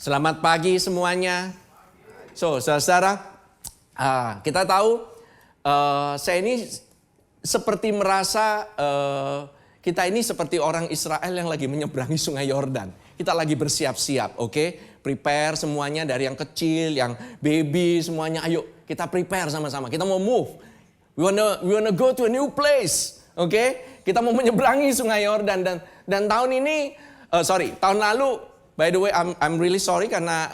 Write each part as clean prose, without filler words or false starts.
Selamat pagi semuanya. Saudara-saudara, kita tahu saya ini seperti merasa kita ini seperti orang Israel yang lagi menyeberangi sungai Yordan. Kita lagi bersiap-siap, oke? Prepare semuanya dari yang kecil, yang baby, semuanya. Ayo kita prepare sama-sama. Kita mau move. We wanna go to a new place, oke? Kita mau menyeberangi sungai Yordan dan tahun ini, tahun lalu. By the way, I'm really sorry karena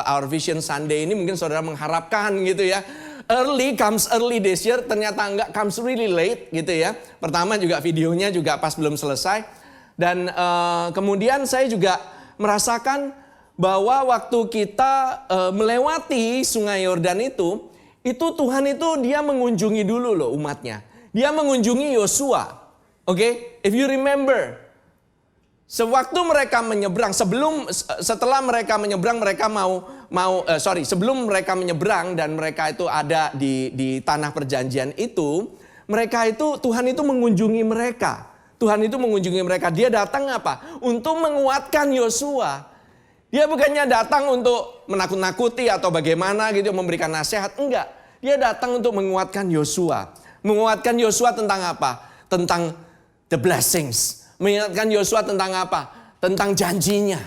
our Vision Sunday ini mungkin saudara mengharapkan gitu ya. Early comes early this year, ternyata enggak, comes really late gitu ya. Pertama juga videonya juga pas belum selesai. Dan kemudian saya juga merasakan bahwa waktu kita melewati sungai Yordan itu Tuhan itu dia mengunjungi dulu loh umatnya. Dia mengunjungi Yosua. Oke, if you remember. Sewaktu mereka menyeberang, setelah mereka menyeberang, mereka sebelum mereka menyeberang dan mereka itu ada di tanah perjanjian itu, Tuhan itu mengunjungi mereka. Tuhan itu mengunjungi mereka. Dia datang apa? Untuk menguatkan Yosua. Dia bukannya datang untuk menakut-nakuti atau bagaimana gitu, memberikan nasihat. Enggak. Dia datang untuk menguatkan Yosua. Menguatkan Yosua tentang apa? Tentang the blessings. Mengingatkan Yosua tentang apa? Tentang janjinya.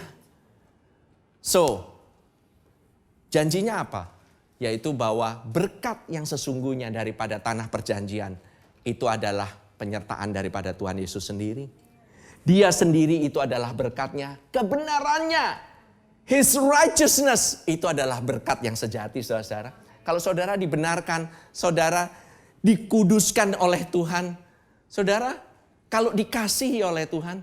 Janjinya apa? Yaitu bahwa berkat yang sesungguhnya daripada tanah perjanjian itu adalah penyertaan daripada Tuhan Yesus sendiri. Dia sendiri itu adalah berkatnya, kebenarannya. His righteousness itu adalah berkat yang sejati, saudara. Kalau saudara dibenarkan, saudara dikuduskan oleh Tuhan, saudara kalau dikasihi oleh Tuhan,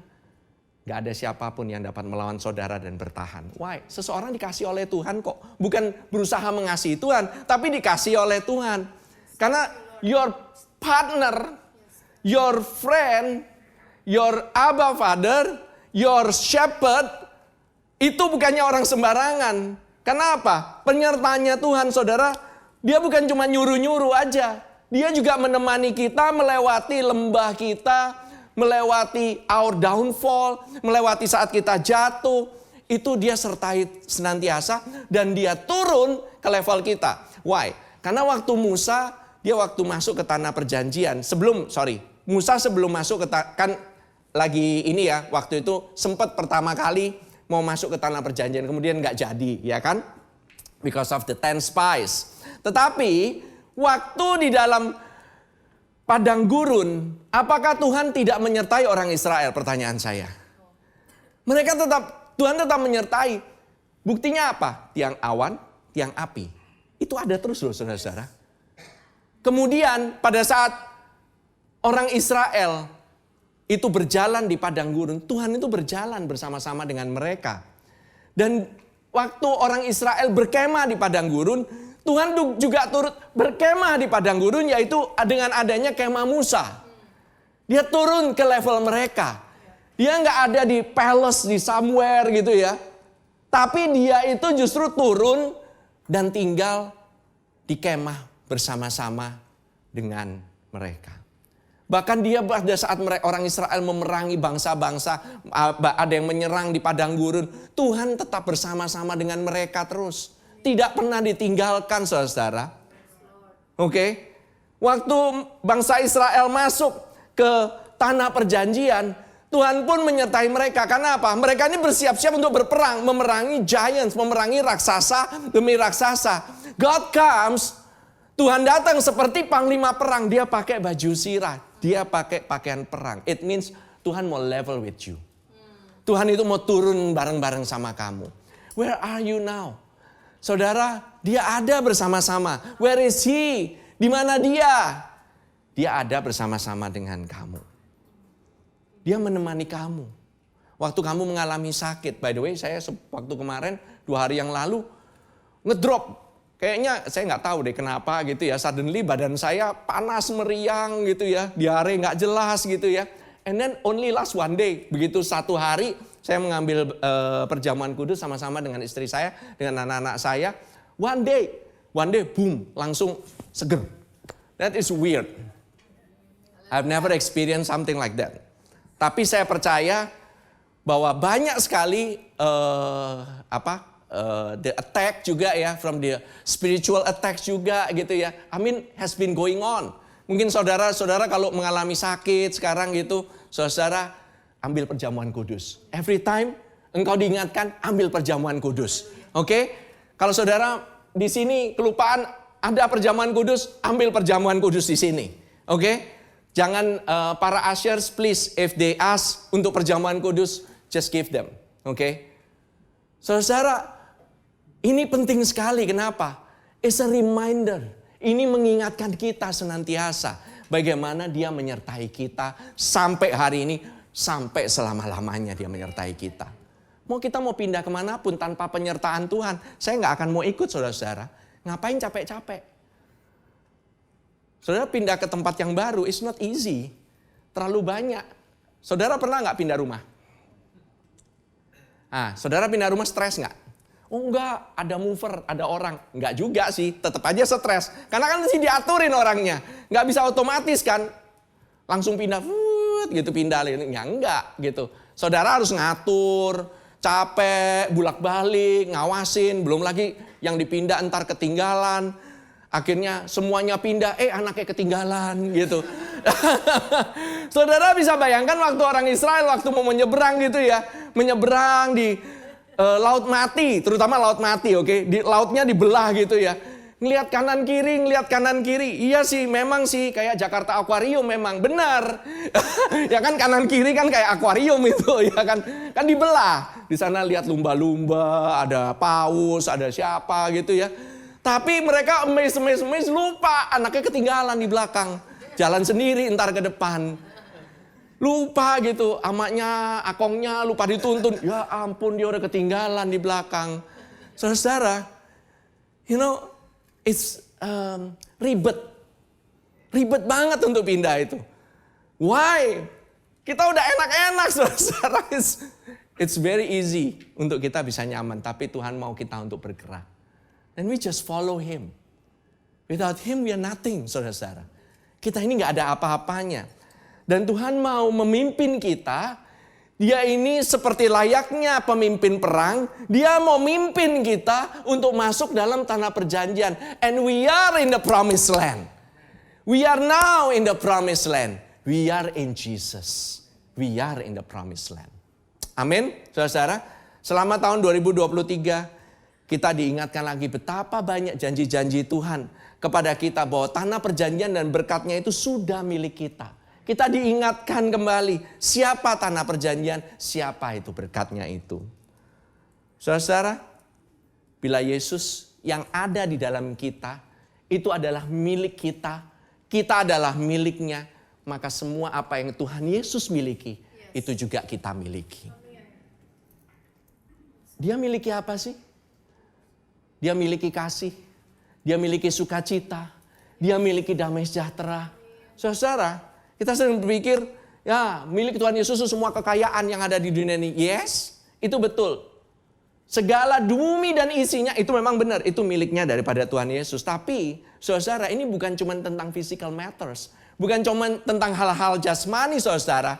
gak ada siapapun yang dapat melawan saudara dan bertahan. Why? Seseorang dikasihi oleh Tuhan kok. Bukan berusaha mengasihi Tuhan, tapi dikasihi oleh Tuhan. Karena your partner, your friend, your Abba Father, your shepherd, itu bukannya orang sembarangan. Kenapa? Penyertanya Tuhan, saudara, dia bukan cuma nyuruh-nyuruh aja. Dia juga menemani kita melewati lembah kita, melewati our downfall, melewati saat kita jatuh. Itu dia sertai senantiasa dan dia turun ke level kita. Why? Karena waktu Musa, dia waktu masuk ke tanah perjanjian. Musa sebelum masuk ke kan lagi ini ya, waktu itu sempat pertama kali mau masuk ke tanah perjanjian. Kemudian gak jadi, ya kan? Because of the 10 spies. Tetapi waktu di dalam padang gurun, apakah Tuhan tidak menyertai orang Israel? Pertanyaan saya. Tuhan tetap menyertai. Buktinya apa? Tiang awan, tiang api. Itu ada terus loh saudara-saudara. Kemudian pada saat orang Israel itu berjalan di padang gurun, Tuhan itu berjalan bersama-sama dengan mereka. Dan waktu orang Israel berkemah di padang gurun, Tuhan juga turut berkemah di padang gurun, yaitu dengan adanya kemah Musa. Dia turun ke level mereka. Dia nggak ada di palace, di somewhere gitu ya. Tapi dia itu justru turun dan tinggal di kemah bersama-sama dengan mereka. Bahkan dia pada saat orang Israel memerangi bangsa-bangsa, ada yang menyerang di padang gurun, Tuhan tetap bersama-sama dengan mereka terus. Tidak pernah ditinggalkan, saudara. Oke. Waktu bangsa Israel masuk ke tanah perjanjian, Tuhan pun menyertai mereka. Karena apa? Mereka ini bersiap-siap untuk berperang, memerangi giants, memerangi raksasa demi raksasa. God comes, Tuhan datang seperti panglima perang. Dia pakai baju sirah, dia pakai pakaian perang. It means Tuhan mau level with you. Tuhan itu mau turun bareng-bareng sama kamu. Where are you now? Saudara, dia ada bersama-sama. Where is he? Di mana dia? Dia ada bersama-sama dengan kamu. Dia menemani kamu. Waktu kamu mengalami sakit. By the way, saya waktu kemarin 2 hari yang lalu ngedrop. Kayaknya saya nggak tahu deh kenapa gitu ya. Suddenly badan saya panas meriang gitu ya. Diare nggak jelas gitu ya. And then only last 1 day. Begitu 1 hari saya mengambil perjamuan kudus sama-sama dengan istri saya, dengan anak-anak saya. One day, boom, langsung seger. That is weird. I've never experienced something like that. Tapi saya percaya bahwa banyak sekali the attack juga ya, from the spiritual attack juga gitu ya. Has been going on. Mungkin saudara-saudara kalau mengalami sakit sekarang gitu, saudara ambil perjamuan kudus. Every time engkau diingatkan, ambil perjamuan kudus. Oke? Kalau saudara di sini kelupaan ada perjamuan kudus, ambil perjamuan kudus di sini. Oke? Jangan para ushers please, if they ask untuk perjamuan kudus, just give them. Oke? Saudara, ini penting sekali. Kenapa? It's a reminder. Ini mengingatkan kita senantiasa bagaimana Dia menyertai kita sampai hari ini, sampai selama-lamanya Dia menyertai kita. Kita mau pindah kemanapun tanpa penyertaan Tuhan, saya nggak akan mau ikut, saudara-saudara. Ngapain capek-capek? Saudara pindah ke tempat yang baru, it's not easy. Terlalu banyak. Saudara pernah nggak pindah rumah? Saudara pindah rumah stres nggak? Oh enggak, ada mover, ada orang. Enggak juga sih, tetap aja stres. Karena kan mesti diaturin orangnya. Nggak bisa otomatis kan. Langsung pindah, gitu pindah. Ya enggak gitu. Saudara harus ngatur, capek, bulak-balik, ngawasin. Belum lagi yang dipindah entar ketinggalan. Akhirnya semuanya pindah, anaknya ketinggalan gitu. Saudara bisa bayangkan waktu orang Israel waktu mau menyeberang gitu ya. Menyeberang di Laut Mati, terutama Laut Mati, oke? Di lautnya dibelah gitu ya. Ngelihat kanan kiri. Iya sih, memang sih kayak Jakarta Aquarium memang benar. Ya kan kanan kiri kan kayak akuarium itu ya kan. Kan dibelah. Di sana lihat lumba-lumba, ada paus, ada siapa gitu ya. Tapi mereka amazed lupa anaknya ketinggalan di belakang. Jalan sendiri entar ke depan. Lupa gitu, amaknya, akongnya lupa dituntun. Ya ampun, dia udah ketinggalan di belakang. Saudara, it's ribet. Ribet banget untuk pindah itu. Why? Kita udah enak-enak, saudara. It's very easy untuk kita bisa nyaman. Tapi Tuhan mau kita untuk bergerak. And we just follow Him. Without Him we are nothing, saudara-saudara. Kita ini gak ada apa-apanya. Dan Tuhan mau memimpin kita. Dia ini seperti layaknya pemimpin perang. Dia mau mimpin kita untuk masuk dalam tanah perjanjian. And we are in the promised land. We are now in the promised land. We are in Jesus. We are in the promised land. Amin, saudara-saudara. Selama tahun 2023, kita diingatkan lagi betapa banyak janji-janji Tuhan kepada kita bahwa tanah perjanjian dan berkatnya itu sudah milik kita. Kita diingatkan kembali siapa tanah perjanjian, siapa itu berkatnya itu. Saudara-saudara, bila Yesus yang ada di dalam kita, itu adalah milik kita, kita adalah miliknya, maka semua apa yang Tuhan Yesus miliki, itu juga kita miliki. Dia miliki apa sih? Dia miliki kasih, dia miliki sukacita, dia miliki damai sejahtera. Saudara, kita sering berpikir, ya milik Tuhan Yesus itu semua kekayaan yang ada di dunia ini. Yes, itu betul. Segala bumi dan isinya itu memang benar, itu miliknya daripada Tuhan Yesus. Tapi, saudara, ini bukan cuma tentang physical matters. Bukan cuma tentang hal-hal jasmani, saudara.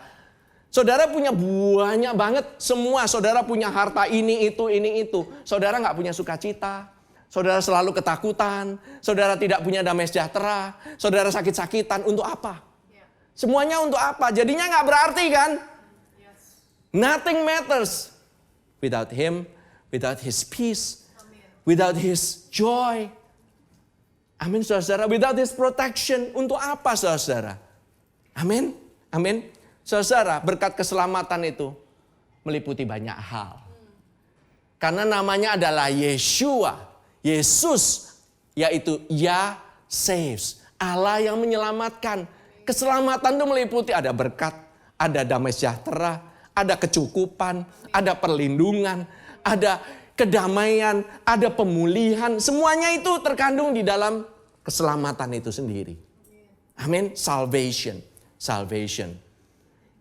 Saudara punya banyak banget, semua saudara punya harta ini, itu. Saudara nggak punya sukacita, saudara selalu ketakutan, saudara tidak punya damai sejahtera, saudara sakit-sakitan, untuk apa? Semuanya untuk apa? Jadinya nggak berarti kan? Nothing matters without Him, without His peace, without His joy. Amin, saudara. Without His protection, untuk apa, saudara? Amin, amin. Saudara, berkat keselamatan itu meliputi banyak hal. Karena namanya adalah Yeshua, Yesus, yaitu Yah saves, Allah yang menyelamatkan. Keselamatan itu meliputi ada berkat, ada damai sejahtera, ada kecukupan, ada perlindungan, ada kedamaian, ada pemulihan. Semuanya itu terkandung di dalam keselamatan itu sendiri. Amin, salvation.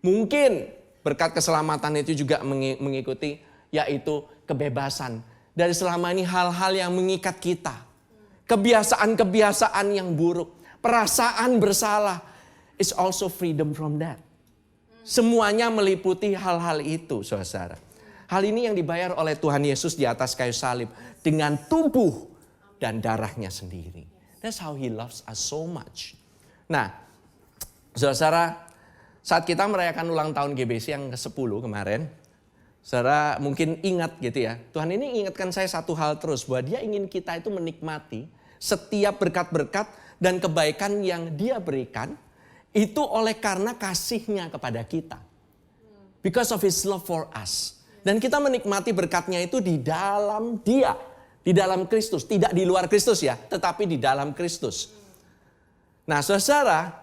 Mungkin berkat keselamatan itu juga mengikuti yaitu kebebasan. Dari selama ini hal-hal yang mengikat kita. Kebiasaan-kebiasaan yang buruk. Perasaan bersalah. It's also freedom from that. Semuanya meliputi hal-hal itu, saudara. Hal ini yang dibayar oleh Tuhan Yesus di atas kayu salib dengan tubuh dan darahnya sendiri. That's how He loves us so much. Nah, saudara, saat kita merayakan ulang tahun GBC yang ke-10 kemarin, saudara mungkin ingat gitu ya, Tuhan ini ingatkan saya satu hal terus, bahwa Dia ingin kita itu menikmati setiap berkat-berkat dan kebaikan yang Dia berikan, itu oleh karena kasih-Nya kepada kita. Because of His love for us. Dan kita menikmati berkatnya itu di dalam Dia. Di dalam Kristus. Tidak di luar Kristus ya. Tetapi di dalam Kristus. Nah saudara.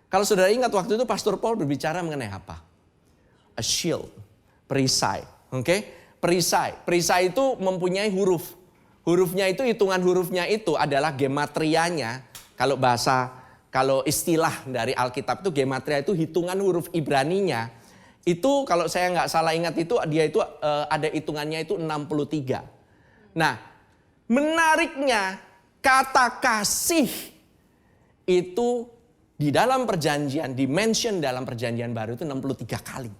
Kalau saudara ingat waktu itu Pastor Paul berbicara mengenai apa? A shield. Perisai. Oke? Perisai. Perisai itu mempunyai huruf. Hurufnya itu, hitungan hurufnya itu adalah gematrianya. Kalau istilah dari Alkitab itu gematria itu hitungan huruf Ibraninya. Itu kalau saya nggak salah ingat itu dia itu ada hitungannya itu 63. Nah, menariknya kata kasih itu di dalam perjanjian, di-mention dalam perjanjian baru itu 63 kali.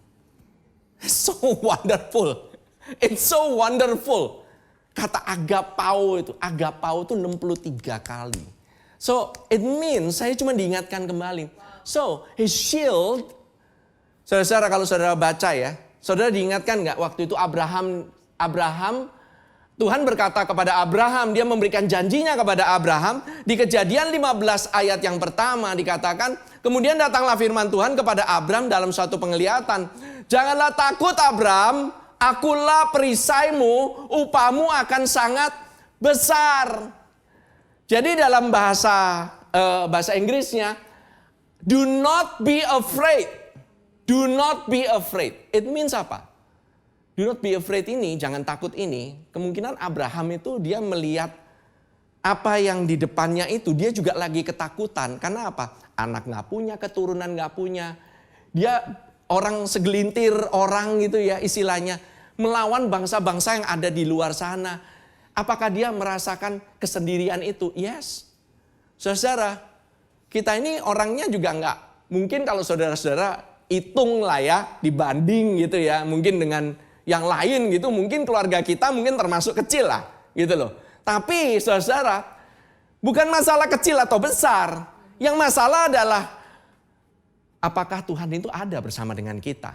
So wonderful. It's so wonderful. Kata agapao itu 63 kali. So it means saya cuma diingatkan kembali. So His shield. Saudara, kalau saudara baca ya, saudara diingatkan nggak waktu itu Abraham, Tuhan berkata kepada Abraham, Dia memberikan janjinya kepada Abraham. Di Kejadian 15 ayat yang pertama dikatakan, kemudian datanglah firman Tuhan kepada Abraham dalam suatu penglihatan. Janganlah takut Abraham, akulah perisaimu, upahmu akan sangat besar. Jadi dalam bahasa Inggrisnya, do not be afraid. Do not be afraid. It means apa? Do not be afraid ini, jangan takut ini. Kemungkinan Abraham itu dia melihat apa yang di depannya itu. Dia juga lagi ketakutan. Karena apa? Anak gak punya, keturunan gak punya. Dia orang segelintir orang gitu ya istilahnya. Melawan bangsa-bangsa yang ada di luar sana. Apakah dia merasakan kesendirian itu? Yes. Saudara, kita ini orangnya juga gak. Mungkin kalau saudara-saudara hitung lah ya, dibanding gitu ya, mungkin dengan yang lain gitu, mungkin keluarga kita mungkin termasuk kecil lah, gitu loh. Tapi saudara, bukan masalah kecil atau besar, yang masalah adalah apakah Tuhan itu ada bersama dengan kita.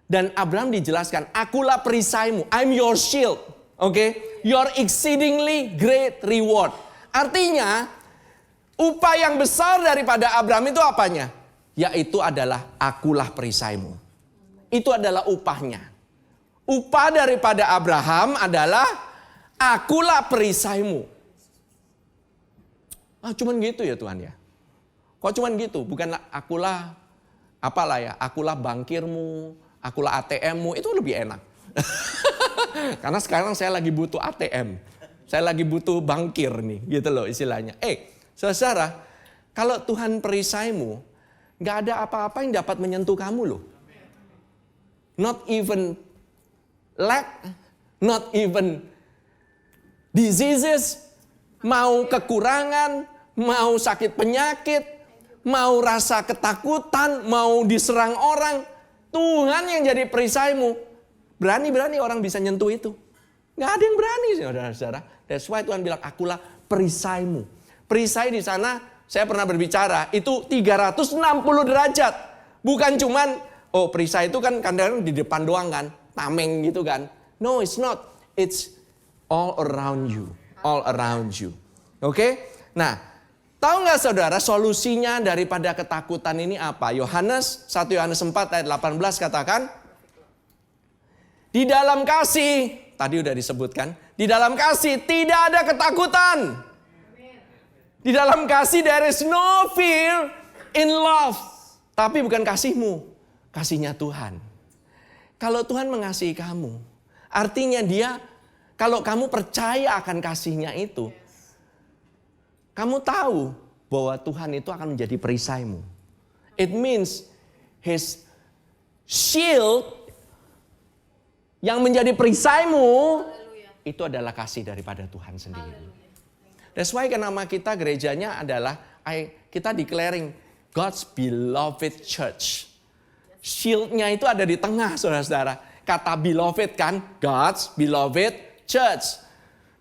Dan Abraham dijelaskan, akulah perisaimu, I'm your shield, okay? Your exceedingly great reward. Artinya, upah yang besar daripada Abraham itu apanya? Yaitu adalah akulah perisaimu. Itu adalah upahnya. Upah daripada Abraham adalah akulah perisaimu. Cuman gitu ya Tuhan ya. Kok cuman gitu? Bukan akulah apalah ya, akulah bankirmu, akulah ATM-mu, itu lebih enak. Karena sekarang saya lagi butuh ATM. Saya lagi butuh bankir nih, gitu loh istilahnya. Saudara, kalau Tuhan perisaimu, gak ada apa-apa yang dapat menyentuh kamu loh. Not even lack, not even diseases, mau kekurangan, mau sakit penyakit, mau rasa ketakutan, mau diserang orang. Tuhan yang jadi perisaimu. Berani-berani orang bisa nyentuh itu. Gak ada yang berani saudara-saudara. That's why Tuhan bilang akulah perisaimu. Perisai di sana saya pernah berbicara, itu 360 derajat. Bukan cuman, perisai itu kan kadang-kadang di depan doang kan. Tameng gitu kan. No, it's not. It's all around you. All around you. Oke? Nah, tahu nggak saudara solusinya daripada ketakutan ini apa? 1 Yohanes 4 ayat 18 katakan, di dalam kasih, tadi udah disebutkan, di dalam kasih tidak ada ketakutan. Di dalam kasih there is no fear in love. Tapi bukan kasihmu, kasihnya Tuhan. Kalau Tuhan mengasihi kamu, artinya Dia, kalau kamu percaya akan kasihnya itu, kamu tahu bahwa Tuhan itu akan menjadi perisaimu. It means His shield yang menjadi perisaimu, itu adalah kasih daripada Tuhan sendiri. That's why nama kita gerejanya adalah kita declaring God's beloved church. Shieldnya itu ada di tengah saudara-saudara. kata beloved kan, God's beloved church.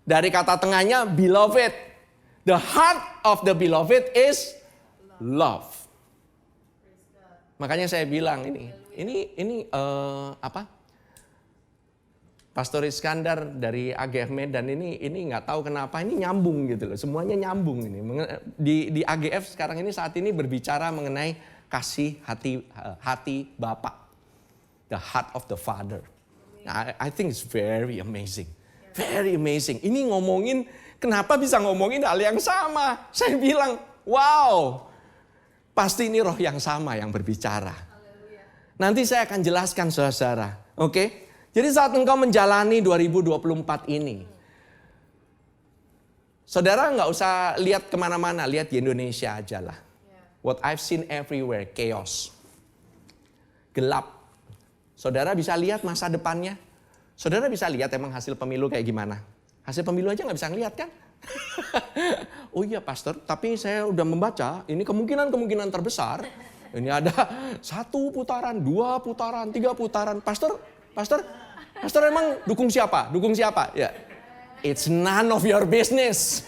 Dari kata tengahnya beloved. The heart of the beloved is love. Makanya saya bilang ini Pastor Iskandar dari AGF Medan ini nggak tahu kenapa ini nyambung gitu loh. Semuanya nyambung ini. Di AGF sekarang ini saat ini berbicara mengenai kasih hati Bapa. The heart of the Father. Nah, I think it's very amazing. Very amazing. Ini ngomongin, kenapa bisa ngomongin hal yang sama? Saya bilang, wow. Pasti ini roh yang sama yang berbicara. Nanti saya akan jelaskan saudara. Oke? Jadi saat engkau menjalani 2024 ini, saudara nggak usah lihat kemana-mana, lihat di Indonesia aja lah. What I've seen everywhere, chaos. Gelap. Saudara bisa lihat masa depannya. Saudara bisa lihat emang hasil pemilu kayak gimana. Hasil pemilu aja nggak bisa ngeliat kan? Oh iya pastor, tapi saya udah membaca, ini kemungkinan terbesar. Ini ada 1 putaran, 2 putaran, 3 putaran. Pastor emang dukung siapa? Dukung siapa? Ya, it's none of your business.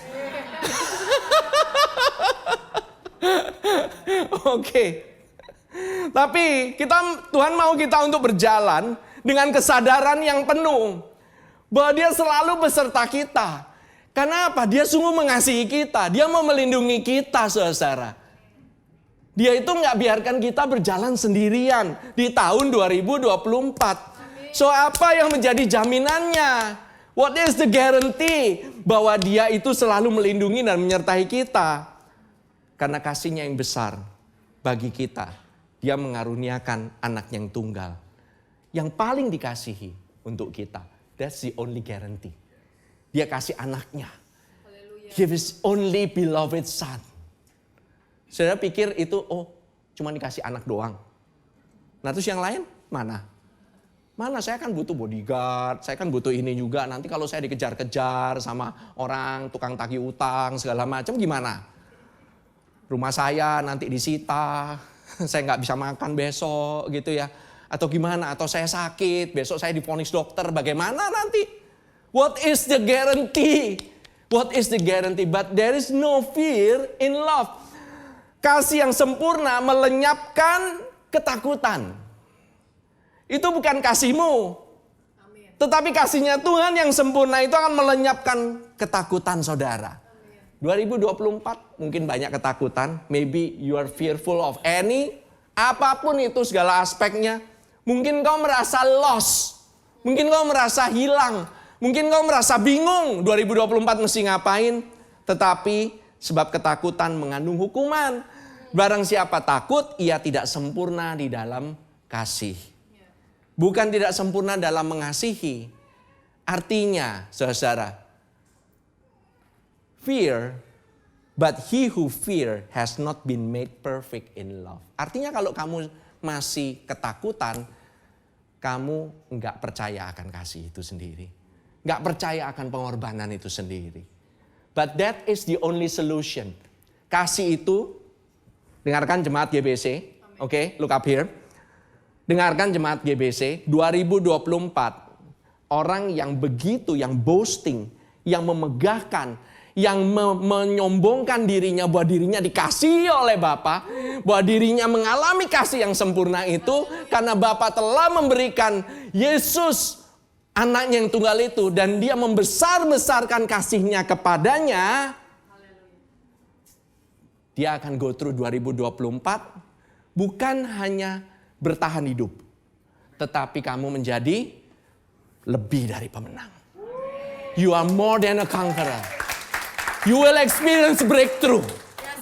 Oke. Tapi Tuhan mau kita untuk berjalan dengan kesadaran yang penuh bahwa Dia selalu beserta kita. Karena apa? Dia sungguh mengasihi kita. Dia mau melindungi kita, saudara. Dia itu nggak biarkan kita berjalan sendirian di tahun 2024. So apa yang menjadi jaminannya? What is the guarantee? Bahwa Dia itu selalu melindungi dan menyertai kita. Karena kasih-Nya yang besar bagi kita. Dia mengaruniakan anak yang tunggal. Yang paling dikasihi untuk kita. That's the only guarantee. Dia kasih anaknya. Give His only beloved son. Saudara pikir itu, cuma dikasih anak doang. Nah terus yang lain mana? Mana saya kan butuh bodyguard, saya kan butuh ini juga. Nanti kalau saya dikejar-kejar sama orang tukang tagih utang segala macam gimana? Rumah saya nanti disita, saya nggak bisa makan besok gitu ya. Atau gimana? Atau saya sakit, besok saya divonis dokter, bagaimana nanti? What is the guarantee? What is the guarantee? But there is no fear in love. Kasih yang sempurna melenyapkan ketakutan. Itu bukan kasihmu. Tetapi kasihnya Tuhan yang sempurna itu akan melenyapkan ketakutan saudara. 2024 mungkin banyak ketakutan. Maybe you are fearful of apapun itu segala aspeknya. Mungkin kau merasa lost. Mungkin kau merasa hilang. Mungkin kau merasa bingung 2024 mesti ngapain. Tetapi sebab ketakutan mengandung hukuman. Barang siapa takut, ia tidak sempurna di dalam kasih. Bukan tidak sempurna dalam mengasihi. Artinya, saudara, fear, but he who fear has not been made perfect in love. Artinya kalau kamu masih ketakutan, kamu enggak percaya akan kasih itu sendiri. Enggak percaya akan pengorbanan itu sendiri. But that is the only solution. Kasih itu, dengarkan jemaat GBC, oke, look up here. Dengarkan jemaat GBC, 2024, orang yang begitu, yang boasting, yang memegahkan, yang menyombongkan dirinya bahwa dirinya dikasihi oleh Bapa, bahwa dirinya mengalami kasih yang sempurna itu, karena Bapa telah memberikan Yesus, anaknya yang tunggal itu, dan Dia membesar-besarkan kasih-Nya kepadanya, dia akan go through 2024, bukan hanya bertahan hidup, tetapi kamu menjadi lebih dari pemenang. You are more than a conqueror. You will experience breakthrough.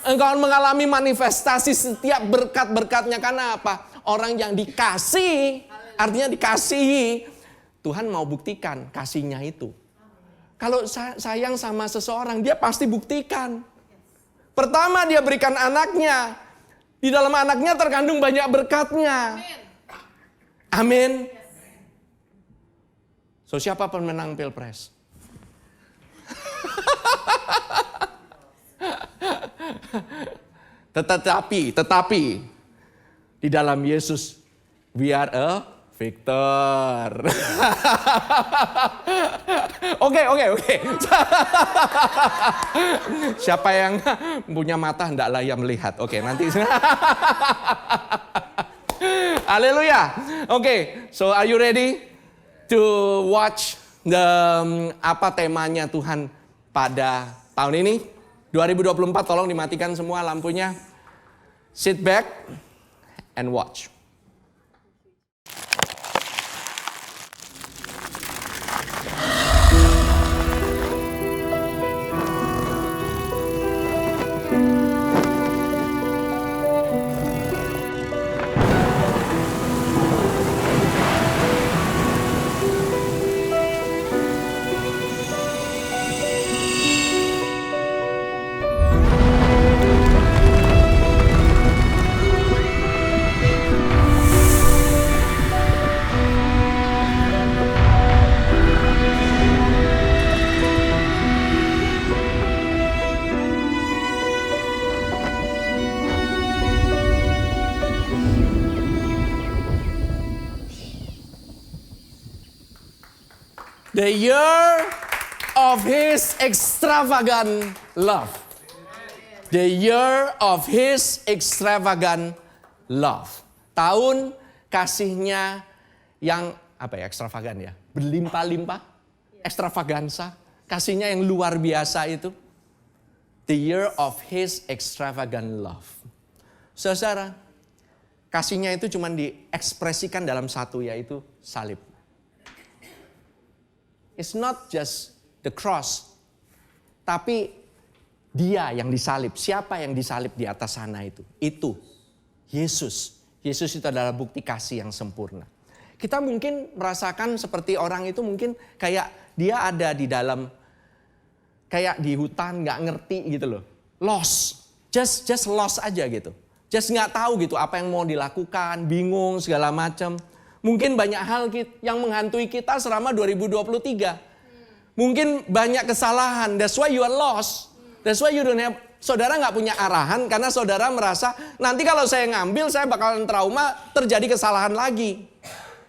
Engkau mengalami manifestasi setiap berkat-berkatnya. Karena apa? Orang yang dikasih, artinya dikasihi, Tuhan mau buktikan kasihnya itu. Kalau sayang sama seseorang, Dia pasti buktikan. Pertama Dia berikan anaknya. Di dalam anaknya terkandung banyak berkatnya. Amin. So siapa pemenang Pilpres? Tetapi di dalam Yesus we are a Victor. Oke. Siapa yang punya mata hendaklah ia melihat. Oke, nanti. Haleluya. Oke, so are you ready to watch apa temanya Tuhan pada tahun ini? 2024, tolong dimatikan semua lampunya. Sit back and watch. The year of His extravagant love. The year of His extravagant love. Tahun kasihnya yang ekstravagan ya? Berlimpah-limpah, ekstravagansa. Kasihnya yang luar biasa itu. The year of His extravagant love. Saudara, kasihnya itu cuma diekspresikan dalam satu, yaitu salib. It's not just the cross, tapi Dia yang disalib. Siapa yang disalib di atas sana itu? Itu Yesus. Yesus itu adalah bukti kasih yang sempurna. Kita mungkin merasakan seperti orang itu mungkin kayak dia ada di dalam, kayak di hutan gak ngerti gitu loh. Lost, just lost aja gitu. Just gak tahu gitu apa yang mau dilakukan, bingung segala macam. Mungkin banyak hal yang menghantui kita selama 2023. Mungkin banyak kesalahan. That's why you are lost. That's why you don't have. Saudara nggak punya arahan karena saudara merasa nanti kalau saya ngambil saya bakalan trauma, terjadi kesalahan lagi.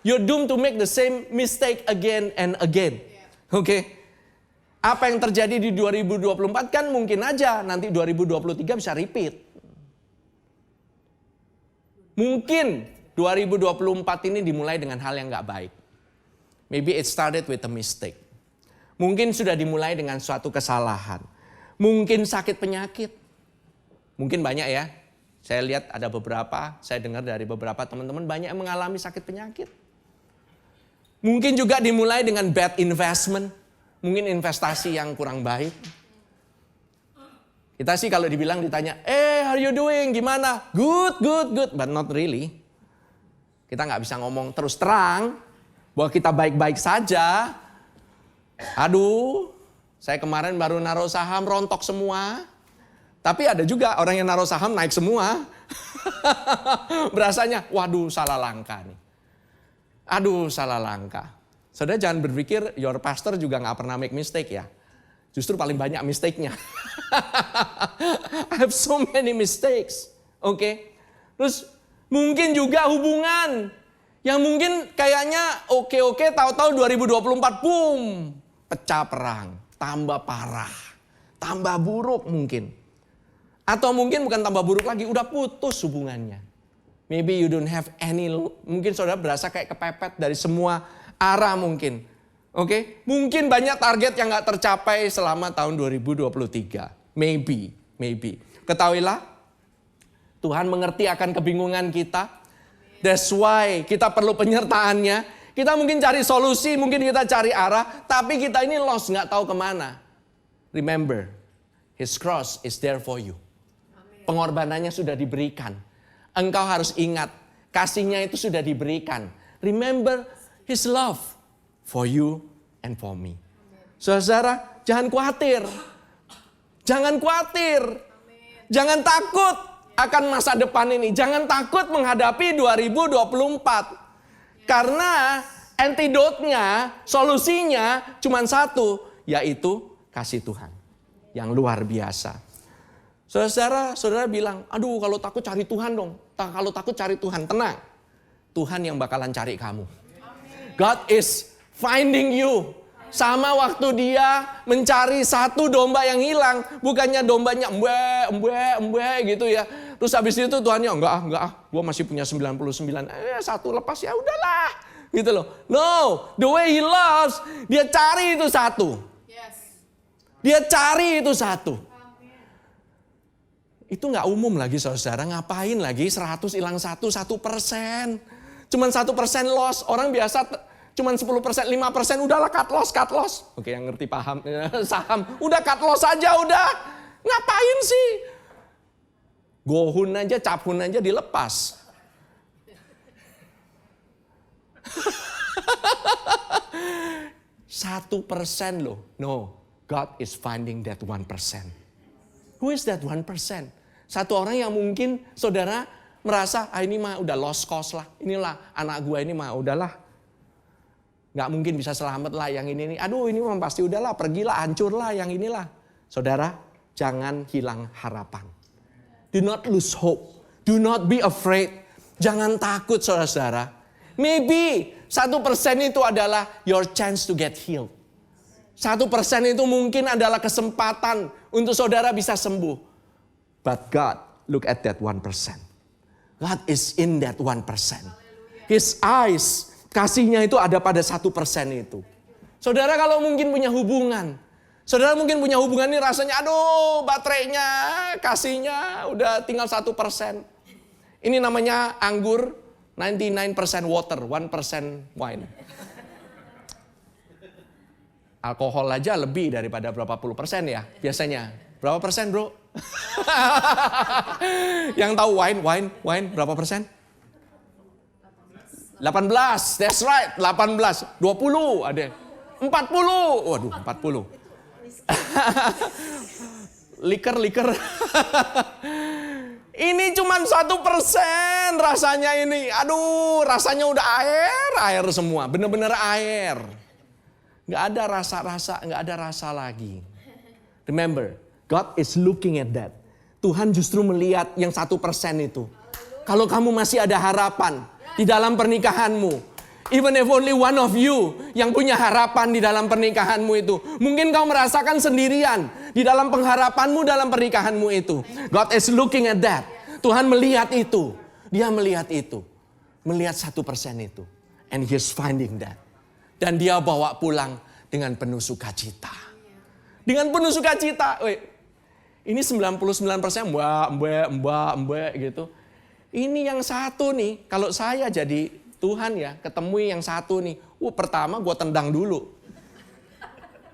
You're doomed to make the same mistake again and again. Oke. Apa yang terjadi di 2024 kan mungkin aja nanti 2023 bisa repeat. Mungkin 2024 ini dimulai dengan hal yang gak baik. Maybe it started with a mistake. Mungkin sudah dimulai dengan suatu kesalahan. Mungkin sakit penyakit. Mungkin banyak ya. Saya lihat ada beberapa, saya dengar dari beberapa teman-teman banyak yang mengalami sakit penyakit. Mungkin juga dimulai dengan bad investment. Mungkin investasi yang kurang baik. Kita sih kalau ditanya, how are you doing? Gimana? Good, but not really. Kita nggak bisa ngomong terus terang bahwa kita baik-baik saja. Aduh, saya kemarin baru naruh saham rontok semua. Tapi ada juga orang yang naruh saham naik semua. Berasanya, waduh salah langkah nih. Aduh salah langkah. Saudara jangan berpikir your pastor juga nggak pernah make mistake ya. Justru paling banyak mistake-nya. I have so many mistakes. Oke. Terus mungkin juga hubungan yang mungkin kayaknya oke, tahu-tahu 2024 boom, pecah perang, tambah parah, tambah buruk mungkin. Atau mungkin bukan tambah buruk lagi, udah putus hubungannya. Maybe you don't have any, mungkin saudara berasa kayak kepepet dari semua arah mungkin. Oke, mungkin banyak target yang gak tercapai selama tahun 2023. Maybe. Ketahuilah, Tuhan mengerti akan kebingungan kita. That's why kita perlu penyertaannya. Kita mungkin cari solusi, mungkin kita cari arah. Tapi kita ini lost, gak tahu kemana. Remember, His cross is there for you. Pengorbanannya sudah diberikan. Engkau harus ingat, kasihnya itu sudah diberikan. Remember His love for you and for me. Saudara, jangan khawatir. Jangan khawatir. Jangan takut akan masa depan ini. Jangan takut menghadapi 2024. Karena antidotnya, solusinya cuma satu, yaitu kasih Tuhan yang luar biasa. Saudara bilang, aduh kalau takut cari Tuhan dong. Kalau takut cari Tuhan, tenang. Tuhan yang bakalan cari kamu. God is finding you. Sama waktu dia mencari satu domba yang hilang. Bukannya dombanya embe gitu ya. Terus habis itu Tuhannya, enggak, gue masih punya 99. Satu lepas ya udahlah. Gitu loh. No, the way he loves, dia cari itu satu. Dia cari itu satu. Itu nggak umum lagi saudara, ngapain lagi 100 hilang 1%. Cuman 1% loss, orang biasa cuman 10%, 5% udahlah cut loss. Oke, yang ngerti paham saham, udah cut loss aja udah. Ngapain sih? Gohun aja, caphun aja dilepas. Satu persen loh. No, God is finding that 1%. Who is that 1%? Satu orang yang mungkin saudara merasa, ini mah udah lost cause lah. Inilah anak gua ini mah udahlah. Gak mungkin bisa selamat lah yang ini. Aduh ini mah pasti udahlah, pergilah, hancurlah yang inilah. Saudara, jangan hilang harapan. Do not lose hope. Do not be afraid. Jangan takut saudara-saudara. Maybe 1% itu adalah your chance to get healed. 1% itu mungkin adalah kesempatan untuk saudara bisa sembuh. But God, look at that 1%. God is in that 1%. His eyes, kasihnya itu ada pada 1% itu. Saudara kalau mungkin punya hubungan. Saudara mungkin punya hubungan ini rasanya, aduh baterainya, kasihnya udah tinggal 1%. Ini namanya anggur, 99% water, 1% wine. Alkohol aja lebih daripada berapa puluh persen ya biasanya. Berapa persen bro? Yang tahu wine berapa persen? 18, that's right, 18, 20 ada. 40, waduh 40. Liker. Ini cuma 1% rasanya ini. Aduh rasanya udah air semua, bener-bener air. Gak ada rasa-rasa, gak ada rasa lagi. Remember, God is looking at that. Tuhan justru melihat yang 1% itu. Kalau kamu masih ada harapan di dalam pernikahanmu. Even if only one of you yang punya harapan di dalam pernikahanmu itu. Mungkin kau merasakan sendirian di dalam pengharapanmu dalam pernikahanmu itu. God is looking at that. Tuhan melihat itu. Dia melihat itu. Melihat 1% itu. And He's finding that. Dan dia bawa pulang dengan penuh sukacita. Dengan penuh sukacita. Ini 99% mbak gitu. Ini yang satu nih, kalau saya jadi Tuhan ya, ketemu yang satu nih. Pertama gue tendang dulu.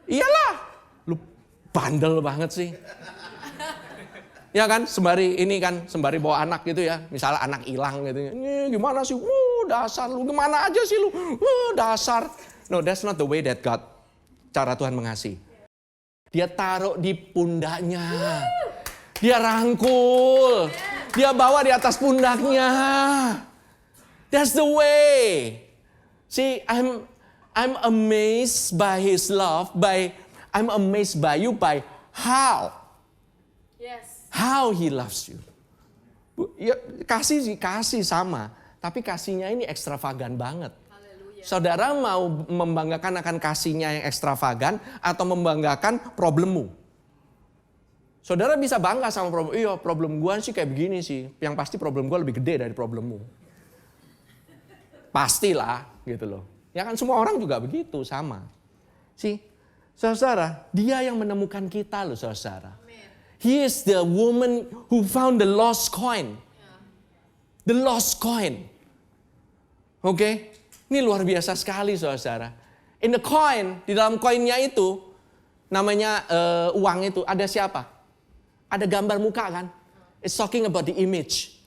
Iyalah, lu bandel banget sih. Ya kan, sembari bawa anak gitu ya. Misalnya anak hilang gitu. Ini gimana sih? Dasar lu, gimana aja sih lu? Dasar. No, that's not the way that God, cara Tuhan mengasihi. Dia taruh di pundaknya. Dia rangkul. Dia bawa di atas pundaknya. That's the way. See, I'm amazed by His love. I'm amazed by you by how. Yes. How He loves you. Ya, kasih sama. Tapi kasihnya ini ekstravagan banget. Saudara mau membanggakan akan kasihnya yang ekstravagan atau membanggakan problemmu? Saudara bisa bangga sama problem. Iya, problem gue sih kayak begini sih. Yang pasti problem gue lebih gede dari problemmu. Pastilah gitu loh. Ya kan semua orang juga begitu sama. Sih, saudara, dia yang menemukan kita loh saudara. He is the woman who found the lost coin. The lost coin. Oke? Ini luar biasa sekali saudara. In the coin, di dalam koinnya itu, namanya uang itu, ada siapa? Ada gambar muka kan? It's talking about the image.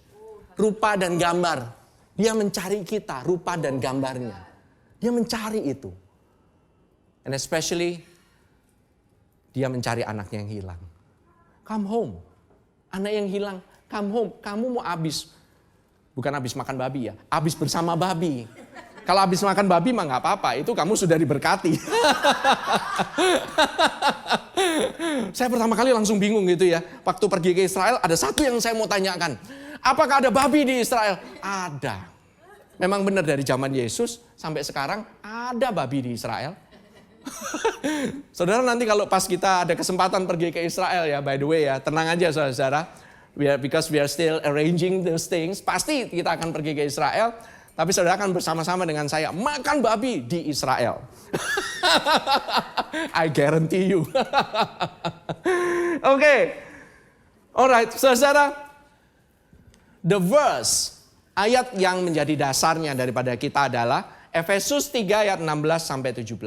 Rupa dan gambar. Dia mencari kita, rupa dan gambarnya. Dia mencari itu. And especially, dia mencari anaknya yang hilang. Come home. Anak yang hilang, come home. Kamu mau habis. Bukan habis makan babi ya, habis bersama babi. Kalau habis makan babi mah nggak apa-apa, itu kamu sudah diberkati. Saya pertama kali langsung bingung gitu ya. Waktu pergi ke Israel ada satu yang saya mau tanyakan. Apakah ada babi di Israel? Ada. Memang benar dari zaman Yesus sampai sekarang ada babi di Israel. Saudara, nanti kalau pas kita ada kesempatan pergi ke Israel ya, by the way ya, tenang aja saudara. Because we are still arranging those things. Pasti kita akan pergi ke Israel. Tapi saudara akan bersama-sama dengan saya makan babi di Israel. I guarantee you. Oke. Alright, saudara. The verse, ayat yang menjadi dasarnya daripada kita adalah Efesus 3 ayat 16 sampai 17.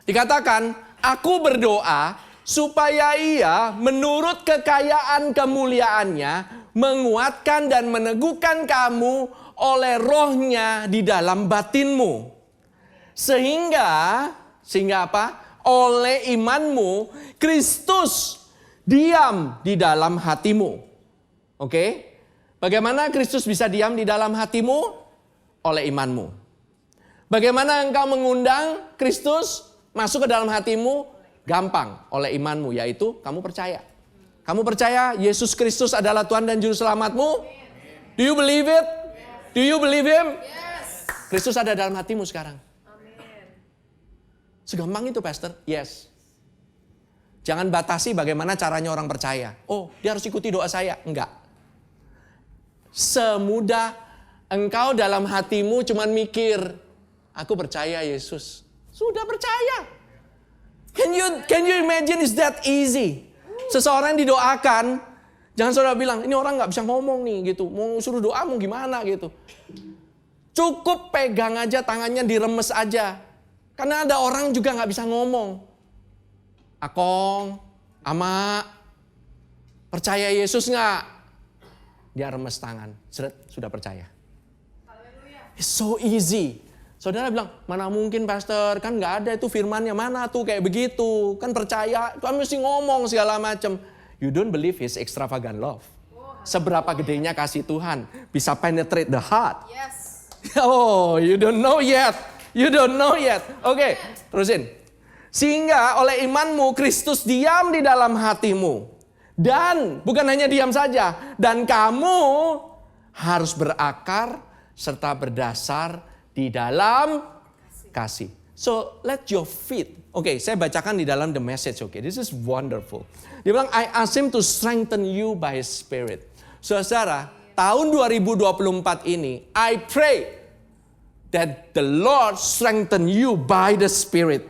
Dikatakan, aku berdoa supaya ia menurut kekayaan kemuliaannya menguatkan dan meneguhkan kamu oleh rohnya di dalam batinmu. Sehingga apa? Oleh imanmu, Kristus diam di dalam hatimu. Oke? Bagaimana Kristus bisa diam di dalam hatimu? Oleh imanmu. Bagaimana engkau mengundang Kristus masuk ke dalam hatimu? Gampang, oleh imanmu, yaitu kamu percaya. Kamu percaya Yesus Kristus adalah Tuhan dan Juru Selamatmu? Do you believe it? Do you believe Him? Kristus ada dalam hatimu sekarang. Segampang itu, Pastor? Yes. Jangan batasi bagaimana caranya orang percaya. Oh, dia harus ikuti doa saya. Enggak. Semudah engkau dalam hatimu cuman mikir, aku percaya Yesus. Sudah percaya. Can you imagine, is that easy? Seseorang didoakan, jangan saudara bilang, ini orang gak bisa ngomong nih gitu. Mau suruh doa mau gimana gitu. Cukup pegang aja tangannya, diremes aja. Karena ada orang juga gak bisa ngomong. Akong, ama, percaya Yesus gak? Dia remes tangan, seret, sudah percaya. It's so easy. Saudara bilang, mana mungkin pastor, kan gak ada itu firmannya, mana tuh kayak begitu. Kan percaya, kan mesti ngomong segala macam. You don't believe His extravagant love. Seberapa gedenya kasih Tuhan, bisa penetrate the heart. Yes. Oh, you don't know yet. You don't know yet. Oke, terusin. Sehingga oleh imanmu, Kristus diam di dalam hatimu. Dan, bukan hanya diam saja. Dan kamu harus berakar serta berdasar di dalam kasih. So, let your feet. Oke, saya bacakan di dalam the message. Oke, this is wonderful. Dia bilang, I ask Him to strengthen you by His Spirit. Saudara, tahun 2024 ini, I pray that the Lord strengthen you by the Spirit.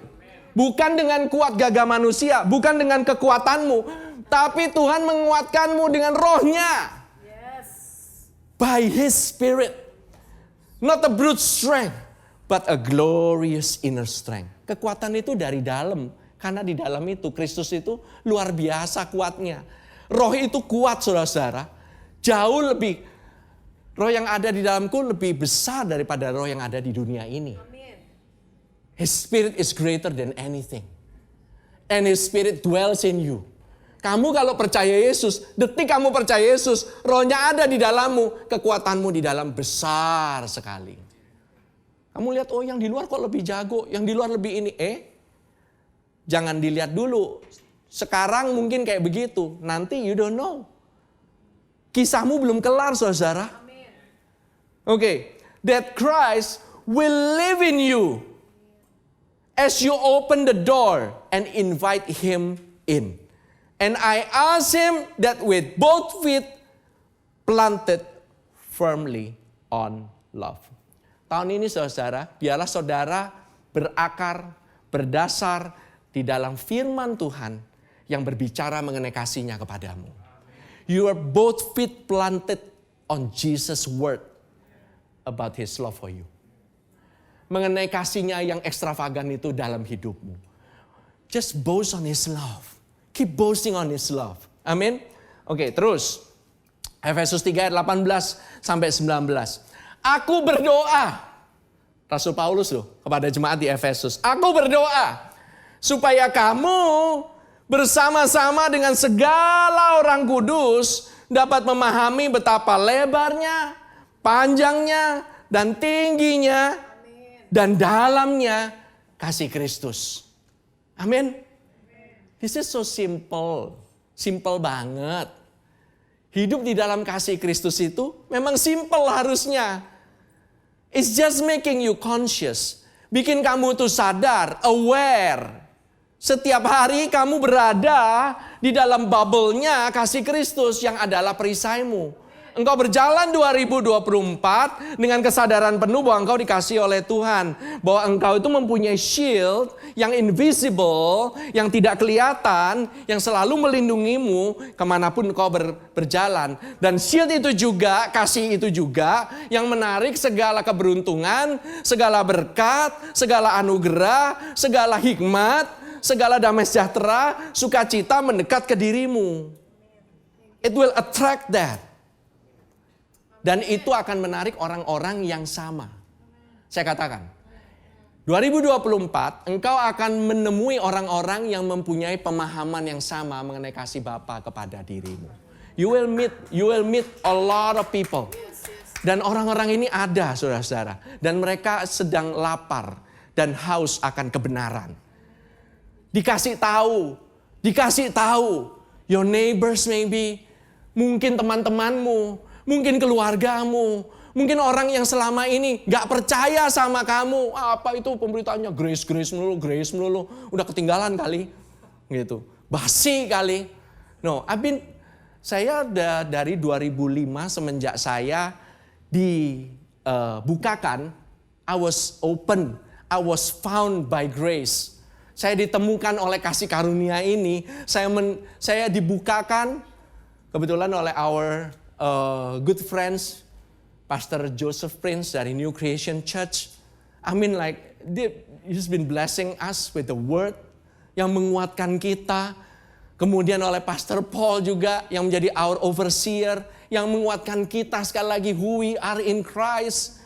Bukan dengan kuat gagah manusia, bukan dengan kekuatanmu, tapi Tuhan menguatkanmu dengan rohnya. Yes. By His Spirit. Not a brute strength, but a glorious inner strength. Kekuatan itu dari dalam. Karena di dalam itu, Kristus itu luar biasa kuatnya. Roh itu kuat, saudara-saudara. Jauh lebih, roh yang ada di dalamku lebih besar daripada roh yang ada di dunia ini. Amin. His Spirit is greater than anything. And His Spirit dwells in you. Kamu kalau percaya Yesus, detik kamu percaya Yesus, rohnya ada di dalammu, kekuatanmu di dalam besar sekali. Kamu lihat, oh yang di luar kok lebih jago, yang di luar lebih ini. Jangan dilihat dulu. Sekarang mungkin kayak begitu, nanti you don't know. Kisahmu belum kelar, saudara. Oke, that Christ will live in you as you open the door and invite Him in. And I ask Him that with both feet planted firmly on love. Tahun ini saudara, biarlah saudara berakar, berdasar di dalam firman Tuhan yang berbicara mengenai kasih-Nya kepadamu. You are both feet planted on Jesus' word about His love for you. Mengenai kasih-Nya yang ekstravagan itu dalam hidupmu. Just boast on His love. Keep boasting on His love. Amin. Oke, terus. Efesus 3 ayat 18 sampai 19. Aku berdoa. Rasul Paulus loh kepada jemaat di Efesus. Aku berdoa supaya kamu bersama-sama dengan segala orang kudus dapat memahami betapa lebarnya, panjangnya, dan tingginya, dan dalamnya kasih Kristus. Amin. This is so simple. Simple banget. Hidup di dalam kasih Kristus itu memang simple harusnya. It's just making you conscious. Bikin kamu tuh sadar, aware. Setiap hari kamu berada di dalam bubble-nya kasih Kristus yang adalah perisaimu. Engkau berjalan 2024 dengan kesadaran penuh bahwa engkau dikasih oleh Tuhan. Bahwa engkau itu mempunyai shield yang invisible, yang tidak kelihatan, yang selalu melindungimu kemanapun engkau berjalan. Dan shield itu juga, kasih itu juga, yang menarik segala keberuntungan, segala berkat, segala anugerah, segala hikmat, segala damai sejahtera, sukacita mendekat ke dirimu. It will attract that. Dan itu akan menarik orang-orang yang sama. Saya katakan, 2024 engkau akan menemui orang-orang yang mempunyai pemahaman yang sama mengenai kasih Bapa kepada dirimu. You will meet a lot of people. Dan orang-orang ini ada, saudara-saudara. Dan mereka sedang lapar dan haus akan kebenaran. Dikasih tahu. Your neighbors maybe, mungkin teman-temanmu, mungkin keluargamu, mungkin orang yang selama ini gak percaya sama kamu. Apa itu pemberitaannya grace melulu. Udah ketinggalan kali. Gitu. Basi kali. No, saya dari 2005 semenjak saya dibukakan, I was open, I was found by grace. Saya ditemukan oleh kasih karunia ini, saya dibukakan kebetulan oleh our good friends, Pastor Joseph Prince dari New Creation Church. He's been blessing us with the word yang menguatkan kita. Kemudian oleh Pastor Paul juga yang menjadi our overseer, yang menguatkan kita sekali lagi who we are in Christ.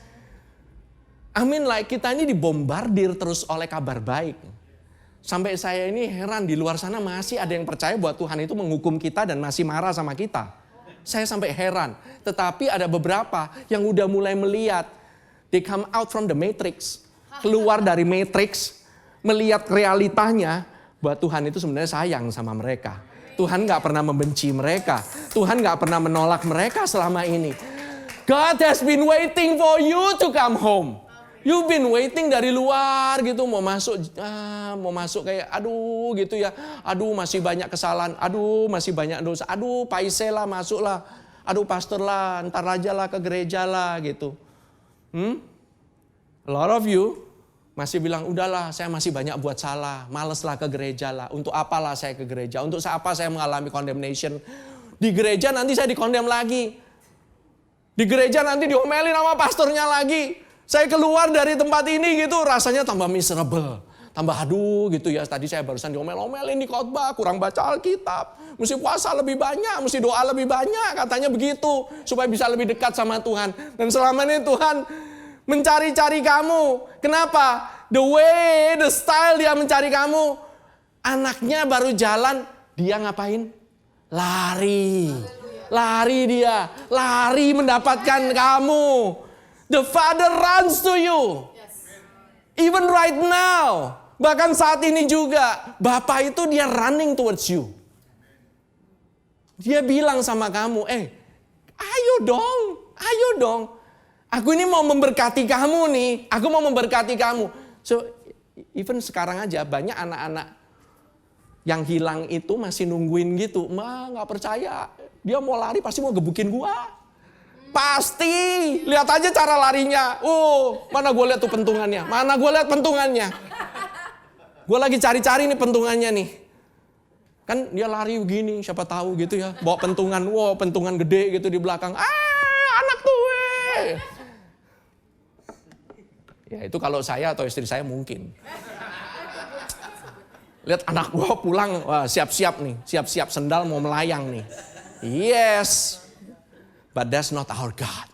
Kita ini dibombardir terus oleh kabar baik. Sampai saya ini heran, di luar sana masih ada yang percaya bahwa Tuhan itu menghukum kita dan masih marah sama kita. Saya sampai heran. Tetapi ada beberapa yang udah mulai melihat. They come out from the matrix. Keluar dari matrix. Melihat realitanya bahwa Tuhan itu sebenarnya sayang sama mereka. Tuhan gak pernah membenci mereka. Tuhan gak pernah menolak mereka selama ini. God has been waiting for you to come home. You've been waiting dari luar gitu, mau masuk kayak aduh gitu ya. Aduh masih banyak kesalahan, aduh masih banyak dosa. Aduh paise lah, masuk lah. Aduh pastor lah, ntar aja lah ke gereja lah gitu. A lot of you masih bilang udahlah saya masih banyak buat salah. Males lah ke gereja lah. Untuk apalah saya ke gereja? Untuk apa saya mengalami condemnation? Di gereja nanti saya dikondem lagi. Di gereja nanti diomelin sama pastornya lagi. Saya keluar dari tempat ini gitu rasanya tambah miserable. Tambah aduh gitu ya. Tadi saya barusan diomel-omelin di khotbah. Kurang baca Alkitab. Mesti puasa lebih banyak. Mesti doa lebih banyak. Katanya begitu. Supaya bisa lebih dekat sama Tuhan. Dan selama ini Tuhan mencari-cari kamu. Kenapa? The style dia mencari kamu. Anaknya baru jalan. Dia ngapain? Lari. Lari dia. Lari mendapatkan kamu. The Father runs to you. Even right now. Bahkan saat ini juga. Bapa itu dia running towards you. Dia bilang sama kamu, ayo dong. Aku ini mau memberkati kamu nih. Aku mau memberkati kamu. So, even sekarang aja banyak anak-anak yang hilang itu masih nungguin gitu. Gak percaya. Dia mau lari pasti mau gebukin gua. Pasti, lihat aja cara larinya. Mana gue lihat tuh pentungannya. Gue lagi cari-cari nih pentungannya nih. Kan dia lari begini, siapa tahu gitu ya. Bawa pentungan, pentungan gede gitu di belakang. Anak tuh Ya itu kalau saya atau istri saya mungkin. Lihat anak gue pulang, siap-siap nih. Siap-siap sendal mau melayang nih. Yes. But that's not our God.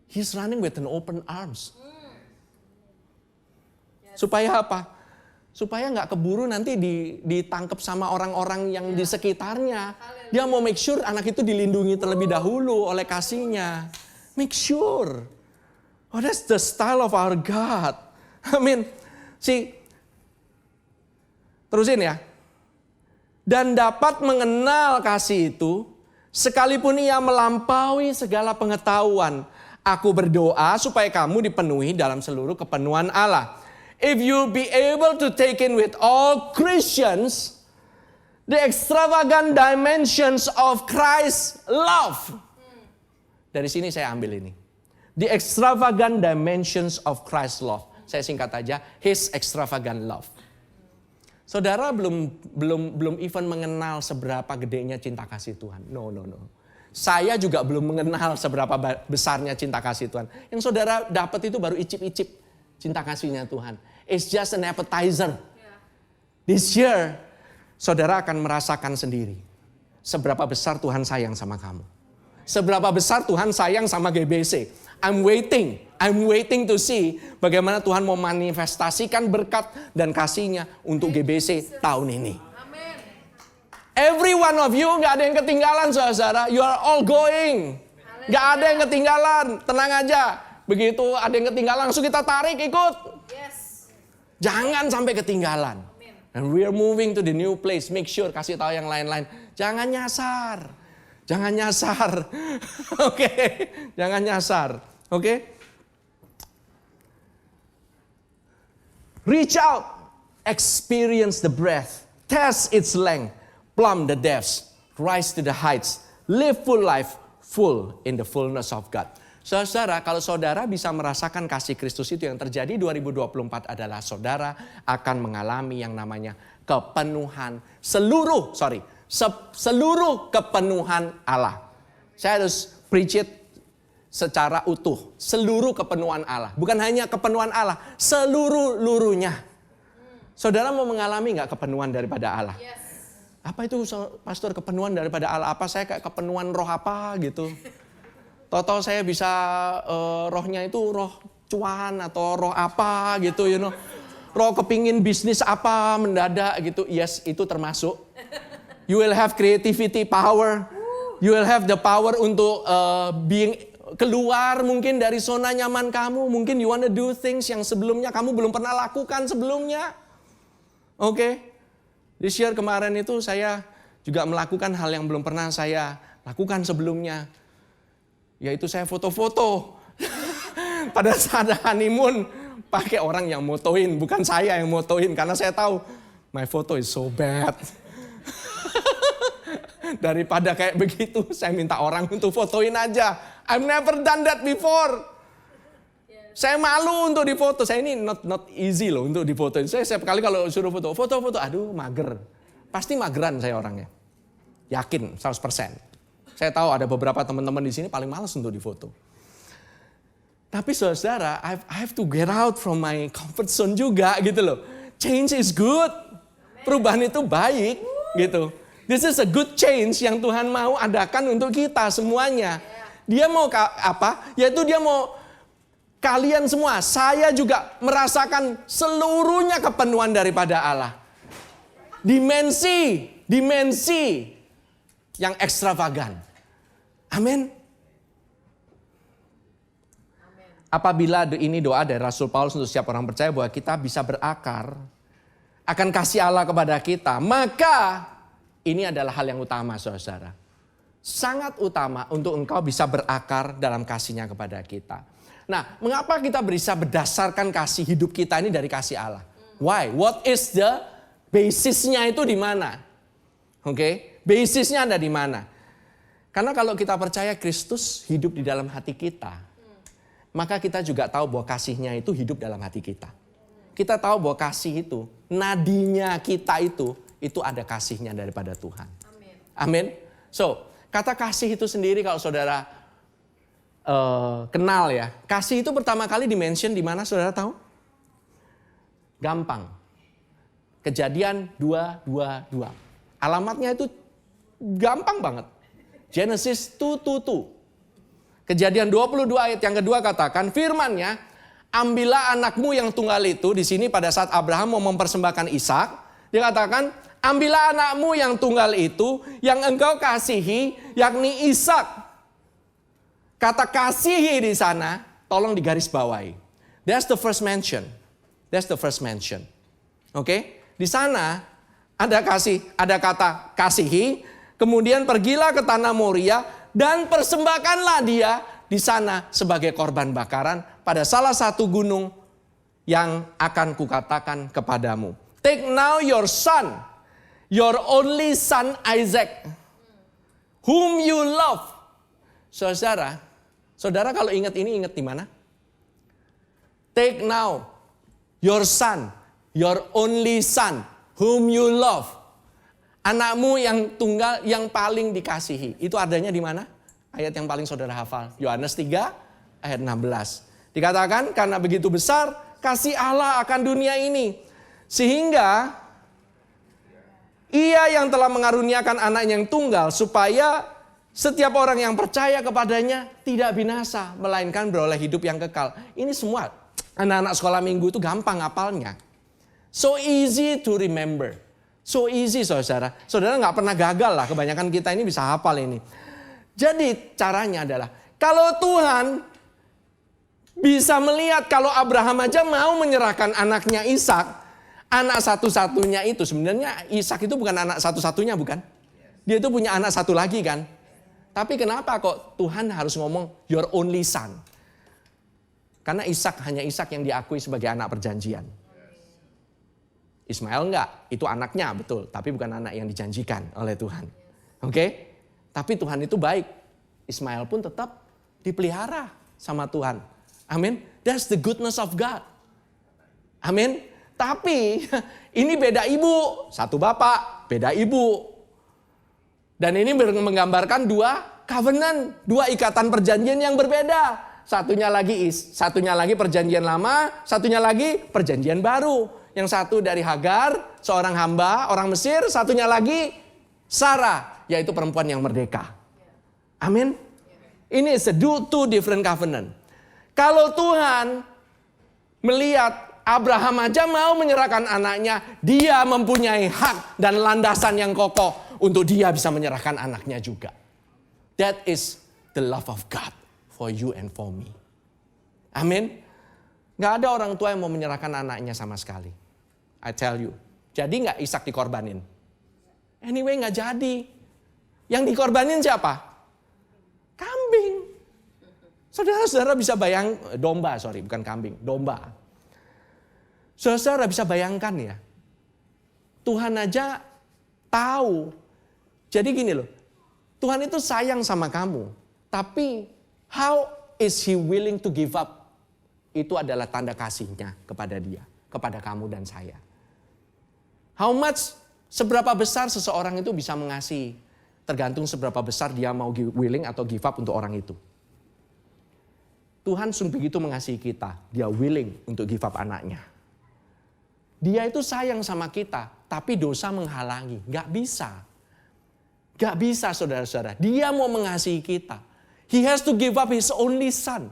He's running with an open arms. Supaya apa? Supaya gak keburu nanti ditangkap sama orang-orang yang di sekitarnya. Dia mau make sure anak itu dilindungi terlebih dahulu oleh kasihnya. Make sure. That's the style of our God. Terusin ya. dan dapat mengenal kasih itu, sekalipun ia melampaui segala pengetahuan. Aku berdoa supaya kamu dipenuhi dalam seluruh kepenuhan Allah. If you be able to take in with all Christians, the extravagant dimensions of Christ's love. Dari sini saya ambil ini. The extravagant dimensions of Christ's love. Saya singkat aja, His extravagant love. Saudara belum even mengenal seberapa gedenya cinta kasih Tuhan. No. Saya juga belum mengenal seberapa besarnya cinta kasih Tuhan. Yang saudara dapat itu baru icip-icip cinta kasihnya Tuhan. It's just an appetizer. This year, saudara akan merasakan sendiri seberapa besar Tuhan sayang sama kamu. Seberapa besar Tuhan sayang sama GBC. I'm waiting to see bagaimana Tuhan mau manifestasikan berkat dan kasih-Nya untuk GBC tahun ini. Amen. Every one of you, gak ada yang ketinggalan saudara. You are all going. Gak ada yang ketinggalan, tenang aja. Begitu ada yang ketinggalan langsung kita tarik ikut. Yes. Jangan sampai ketinggalan. And we are moving to the new place. Make sure kasih tahu yang lain-lain. Jangan nyasar. Oke. Jangan nyasar. Oke. Reach out. Experience the breadth. Test its length. Plumb the depths. Rise to the heights. Live full life. Full in the fullness of God. Saudara, kalau saudara bisa merasakan kasih Kristus itu, yang terjadi 2024 adalah saudara akan mengalami yang namanya kepenuhan seluruh kepenuhan Allah. Saya harus preach it secara utuh. Seluruh kepenuhan Allah. Bukan hanya kepenuhan Allah, seluruh-luruhnya. Saudara mau mengalami gak kepenuhan daripada Allah? Yes. Apa itu pastor kepenuhan daripada Allah? Apa saya kayak kepenuhan roh apa gitu? Tahu-tahu saya bisa rohnya itu roh cuan atau roh apa gitu, you know. Roh kepingin bisnis apa mendadak gitu. Yes, itu termasuk. You will have creativity power. You will have the power untuk keluar mungkin dari zona nyaman kamu. Mungkin you wanna do things yang sebelumnya kamu belum pernah lakukan sebelumnya. Oke. This year kemarin itu saya juga melakukan hal yang belum pernah saya lakukan sebelumnya. Yaitu saya foto-foto. Pada saat honeymoon pakai orang yang motoin, bukan saya yang motoin. Karena saya tahu my photo is so bad. Daripada kayak begitu, saya minta orang untuk fotoin aja. I've never done that before. Saya malu untuk difoto. Saya ini not easy loh untuk difotoin. Saya setiap kali kalau suruh foto, aduh mager. Pasti mageran saya orangnya. Yakin 100%. Saya tahu ada beberapa teman-teman di sini paling malas untuk difoto. Tapi saudara, I have to get out from my comfort zone juga gitu loh. Change is good. Perubahan itu baik gitu. This is a good change yang Tuhan mau adakan untuk kita semuanya. Dia mau apa? Yaitu dia mau kalian semua, saya juga merasakan seluruhnya kepenuhan daripada Allah. Dimensi yang ekstravagan. Amin. Apabila ini doa dari Rasul Paulus untuk setiap orang percaya bahwa kita bisa berakar akan kasih Allah kepada kita, maka ini adalah hal yang utama, saudara. Sangat utama untuk engkau bisa berakar dalam kasihnya kepada kita. Nah, mengapa kita bisa berdasarkan kasih hidup kita ini dari kasih Allah? Why? What is the basisnya itu di mana? Oke, basisnya ada di mana? Karena kalau kita percaya Kristus hidup di dalam hati kita, maka kita juga tahu bahwa kasihnya itu hidup dalam hati kita. Kita tahu bahwa kasih itu, nadinya kita itu ada kasihnya daripada Tuhan. Amin. So, kata kasih itu sendiri kalau saudara kenal ya. Kasih itu pertama kali dimention di mana saudara tahu? Gampang. Kejadian 2:22. Alamatnya itu gampang banget. Genesis 2:22. Kejadian 22 ayat yang kedua katakan firman-Nya, ambillah anakmu yang tunggal itu. Di sini pada saat Abraham mau mempersembahkan Ishak, dia katakan, ambillah anakmu yang tunggal itu yang engkau kasihi, yakni Ishak. Kata kasihi di sana, tolong digaris bawahi. That's the first mention. Oke? Di sana Ada kasih, ada kata kasihi. Kemudian pergilah ke tanah Moria dan persembahkanlah dia di sana sebagai korban bakaran pada salah satu gunung yang akan kukatakan kepadamu. Take now your son, your only son Isaac, whom you love. Saudara kalau ingat ini, ingat di mana? Take now your son, your only son, whom you love. Anakmu yang tunggal, yang paling dikasihi. Itu adanya di mana? Ayat yang paling saudara hafal. Yohanes 3 ayat 16. Dikatakan karena begitu besar kasih Allah akan dunia ini. Sehingga ia yang telah mengaruniakan anaknya yang tunggal. Supaya setiap orang yang percaya kepadanya tidak binasa. Melainkan beroleh hidup yang kekal. Ini semua anak-anak sekolah minggu itu gampang hafalnya. So easy to remember. So easy saudara. Saudara gak pernah gagal lah. Kebanyakan kita ini bisa hafal ini. Jadi caranya adalah kalau Tuhan bisa melihat kalau Abraham aja mau menyerahkan anaknya Ishak, anak satu-satunya itu sebenarnya Ishak itu bukan anak satu-satunya bukan? Dia itu punya anak satu lagi kan? Tapi kenapa kok Tuhan harus ngomong your only son? Karena Ishak hanya Ishak yang diakui sebagai anak perjanjian. Ismail enggak, itu anaknya betul, tapi bukan anak yang dijanjikan oleh Tuhan. Oke? Tapi Tuhan itu baik. Ismail pun tetap dipelihara sama Tuhan. Amin. That's the goodness of God. Amin. Tapi ini beda ibu. Satu bapak, beda ibu. Dan ini menggambarkan dua covenant. Dua ikatan perjanjian yang berbeda. Satunya lagi perjanjian lama. Satunya lagi perjanjian baru. Yang satu dari Hagar, seorang hamba, orang Mesir. Satunya lagi Sarah, yaitu perempuan yang merdeka. Amin. Ini two different covenant. Kalau Tuhan melihat Abraham aja mau menyerahkan anaknya, dia mempunyai hak dan landasan yang kokoh untuk dia bisa menyerahkan anaknya juga. That is the love of God for you and for me. Amin. Gak ada orang tua yang mau menyerahkan anaknya sama sekali. I tell you. Jadi gak Ishak dikorbanin? Anyway gak jadi. Yang dikorbanin siapa? Kambing. Saudara-saudara bisa domba, bukan kambing, domba. Saudara bisa bayangkan ya, Tuhan aja tahu. Jadi gini loh, Tuhan itu sayang sama kamu, tapi how is He willing to give up? Itu adalah tanda kasihnya kepada dia, kepada kamu dan saya. How much, seberapa besar seseorang itu bisa mengasihi, tergantung seberapa besar dia mau willing atau give up untuk orang itu. Tuhan sungguh begitu mengasihi kita. Dia willing untuk give up anaknya. Dia itu sayang sama kita. Tapi dosa menghalangi. Gak bisa. Gak bisa saudara-saudara. Dia mau mengasihi kita. He has to give up his only son.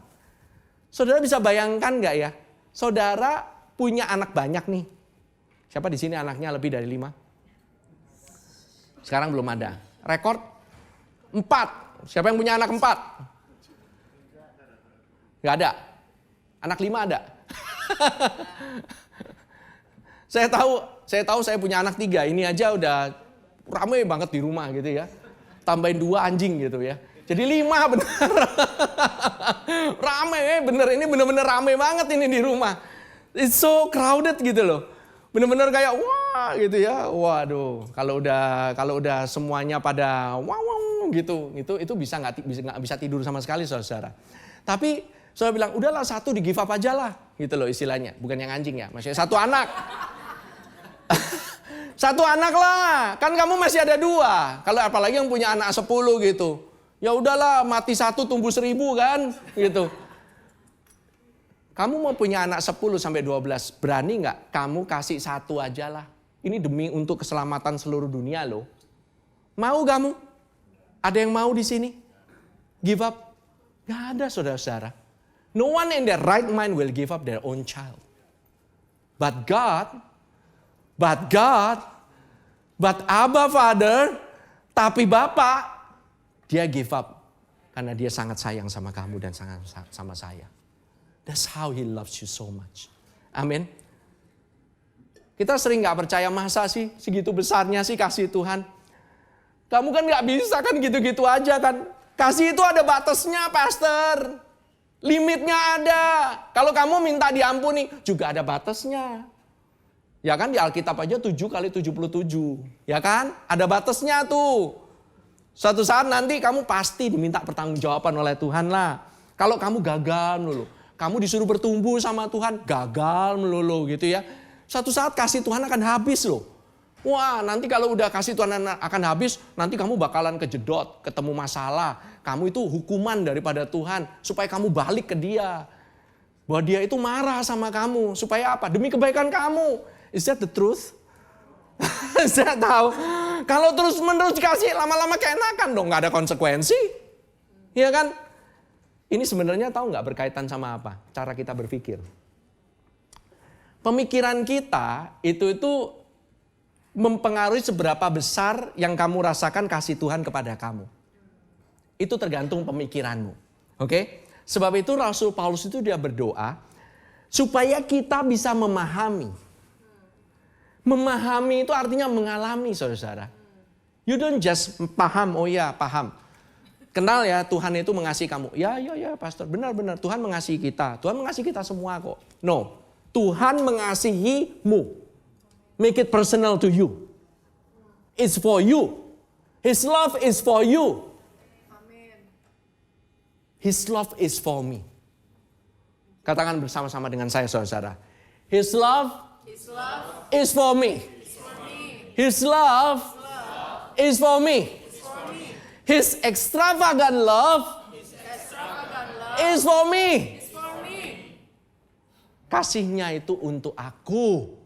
Saudara bisa bayangkan gak ya? Saudara punya anak banyak nih. Siapa di sini anaknya lebih dari 5? Sekarang belum ada. Rekor 4. Siapa yang punya anak 4? Gak ada. Anak 5 ada. Saya tahu saya punya anak 3. Ini aja udah ramai banget di rumah gitu ya. Tambahin 2 anjing gitu ya. Jadi 5 bener. Ramai bener. Ini bener-bener ramai banget ini di rumah. It's so crowded gitu loh. Bener-bener kayak wah gitu ya. Waduh, kalau udah semuanya pada wow gitu, itu bisa nggak bisa tidur sama sekali saudara. Tapi saya bilang, udahlah satu di give up aja lah. Gitu loh istilahnya. Bukan yang anjing ya. Maksudnya satu anak. Satu anak lah. Kan kamu masih ada 2. Kalau apalagi yang punya anak 10 gitu. Ya udahlah mati 1 tumbuh 1000 kan. Gitu. Kamu mau punya anak 10 sampai 12. Berani nggak kamu kasih 1 aja lah. Ini demi untuk keselamatan seluruh dunia loh. Mau kamu? Ada yang mau di sini? Give up? Gak ada saudara-saudara. No one in their right mind will give up their own child. But Abba Father, tapi Bapak, dia give up. Karena dia sangat sayang sama kamu dan sangat sama saya. That's how He loves you so much. Amin. Kita sering gak percaya, masa sih segitu besarnya sih kasih Tuhan. Kamu kan gak bisa kan gitu-gitu aja kan. Kasih itu ada batasnya, pastor. Limitnya ada. Kalau kamu minta diampuni juga ada batasnya. Ya kan di Alkitab aja 7 kali 77. Ya kan? Ada batasnya tuh. Suatu saat nanti kamu pasti diminta pertanggungjawaban oleh Tuhan lah. Kalau kamu gagal melulu. Kamu disuruh bertumbuh sama Tuhan, gagal melulu gitu ya. Suatu saat kasih Tuhan akan habis loh. Wah, nanti kalau udah kasih Tuhan akan habis, nanti kamu bakalan kejedot, ketemu masalah. Kamu itu hukuman daripada Tuhan, supaya kamu balik ke Dia. Bahwa Dia itu marah sama kamu, supaya apa? Demi kebaikan kamu. Is that the truth? Saya tahu. Kalau terus-menerus dikasih, lama-lama keenakan dong, nggak ada konsekuensi. Iya kan? Ini sebenarnya tahu nggak berkaitan sama apa? Cara kita berpikir. Pemikiran kita itu mempengaruhi seberapa besar yang kamu rasakan kasih Tuhan kepada kamu. Itu tergantung pemikiranmu. Oke? Sebab itu Rasul Paulus itu dia berdoa supaya kita bisa memahami. Memahami itu artinya mengalami, saudara-saudara. You don't just paham, oh ya paham. Kenal ya Tuhan itu mengasihi kamu. Ya pastor, benar-benar Tuhan mengasihi kita. Tuhan mengasihi kita semua kok. No. Tuhan mengasihimu. Make it personal to you. It's for you. His love is for you. Amen. His love is for me. Katakan bersama-sama dengan saya, saudara. His love is for me. His love is for me. His extravagant love is for me. Kasihnya itu untuk aku.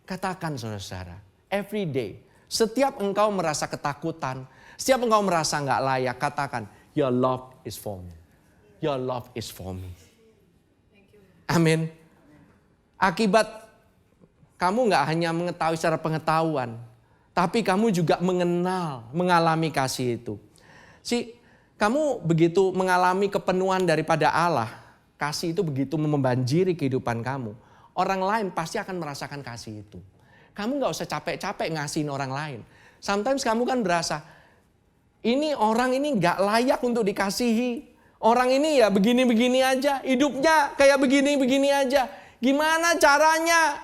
Katakan saudara-saudara, every day, setiap engkau merasa ketakutan, setiap engkau merasa nggak layak, katakan, your love is for me. Your love is for me. Amin. Akibat kamu nggak hanya mengetahui secara pengetahuan, tapi kamu juga mengalami kasih itu. Kamu begitu mengalami kepenuhan daripada Allah, kasih itu begitu membanjiri kehidupan kamu. Orang lain pasti akan merasakan kasih itu. Kamu gak usah capek-capek ngasihin orang lain. Sometimes kamu kan berasa, orang ini gak layak untuk dikasihi. Orang ini ya begini-begini aja, hidupnya kayak begini-begini aja. Gimana caranya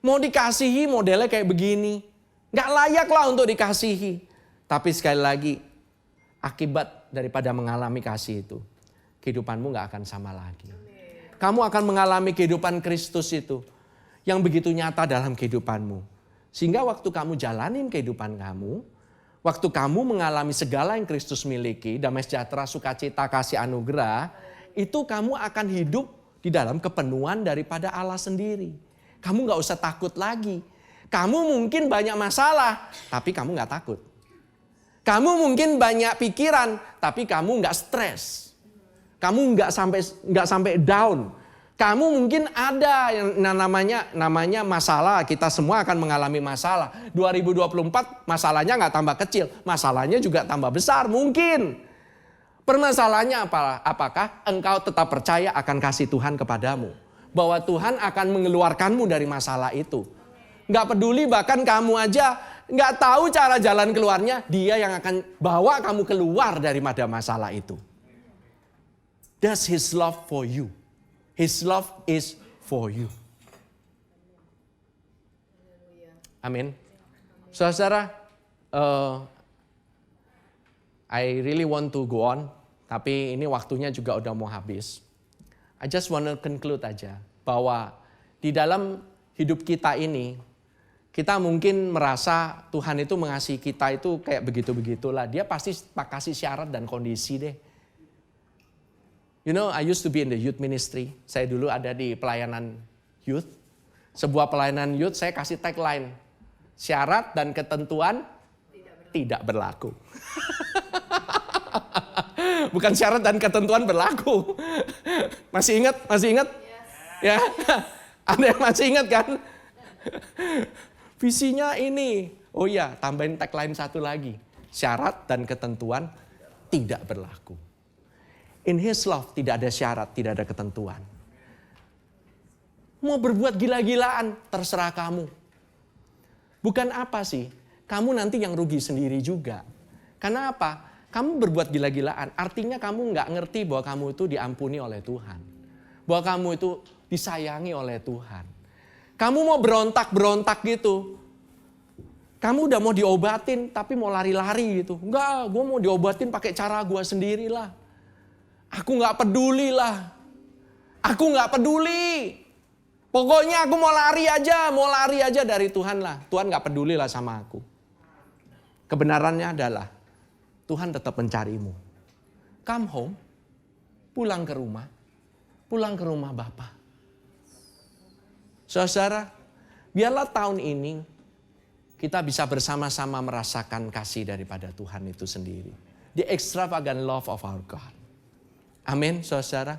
mau dikasihi modelnya kayak begini. Gak layak lah untuk dikasihi. Tapi sekali lagi, akibat daripada mengalami kasih itu, kehidupanmu gak akan sama lagi. Kamu akan mengalami kehidupan Kristus itu yang begitu nyata dalam kehidupanmu. Sehingga waktu kamu jalanin kehidupan kamu, waktu kamu mengalami segala yang Kristus miliki, damai sejahtera, sukacita, kasih anugerah, itu kamu akan hidup di dalam kepenuhan daripada Allah sendiri. Kamu gak usah takut lagi. Kamu mungkin banyak masalah, tapi kamu gak takut. Kamu mungkin banyak pikiran, tapi kamu gak stres. Kamu nggak sampai down. Kamu mungkin ada yang namanya masalah. Kita semua akan mengalami masalah. 2024 masalahnya nggak tambah kecil, masalahnya juga tambah besar mungkin. Permasalahannya apakah engkau tetap percaya akan kasih Tuhan kepadamu, bahwa Tuhan akan mengeluarkanmu dari masalah itu. Nggak peduli bahkan kamu aja nggak tahu cara jalan keluarnya, Dia yang akan bawa kamu keluar daripada masalah itu. That's His love for you. His love is for you. Amin. Saudara, I really want to go on, tapi ini waktunya juga udah mau habis. I just want to conclude aja, bahwa di dalam hidup kita ini, kita mungkin merasa Tuhan itu mengasihi kita itu kayak begitu-begitulah. Dia pasti kasih syarat dan kondisi deh. You know, I used to be in the youth ministry. Saya dulu ada di pelayanan youth. Sebuah pelayanan youth saya kasih tagline. Syarat dan ketentuan tidak berlaku. Bukan syarat dan ketentuan berlaku. Masih ingat? Yes. Ya, ada yang masih ingat kan? Visinya ini. Oh iya, tambahin tagline satu lagi. Syarat dan ketentuan tidak berlaku. In His love tidak ada syarat, tidak ada ketentuan. Mau berbuat gila-gilaan, terserah kamu. Bukan apa sih? Kamu nanti yang rugi sendiri juga. Karena apa? Kamu berbuat gila-gilaan, artinya kamu nggak ngerti bahwa kamu itu diampuni oleh Tuhan. Bahwa kamu itu disayangi oleh Tuhan. Kamu mau berontak-berontak gitu. Kamu udah mau diobatin, tapi mau lari-lari gitu. Enggak, gue mau diobatin pakai cara gue sendirilah. Aku nggak peduli lah. Aku nggak peduli. Pokoknya aku mau lari aja dari Tuhan lah. Tuhan gak peduli lah sama aku. Kebenarannya adalah Tuhan tetap mencarimu. Come home, pulang ke rumah Bapa. Saudara, biarlah tahun ini kita bisa bersama-sama merasakan kasih daripada Tuhan itu sendiri. The extravagant love of our God. Amin, saudara.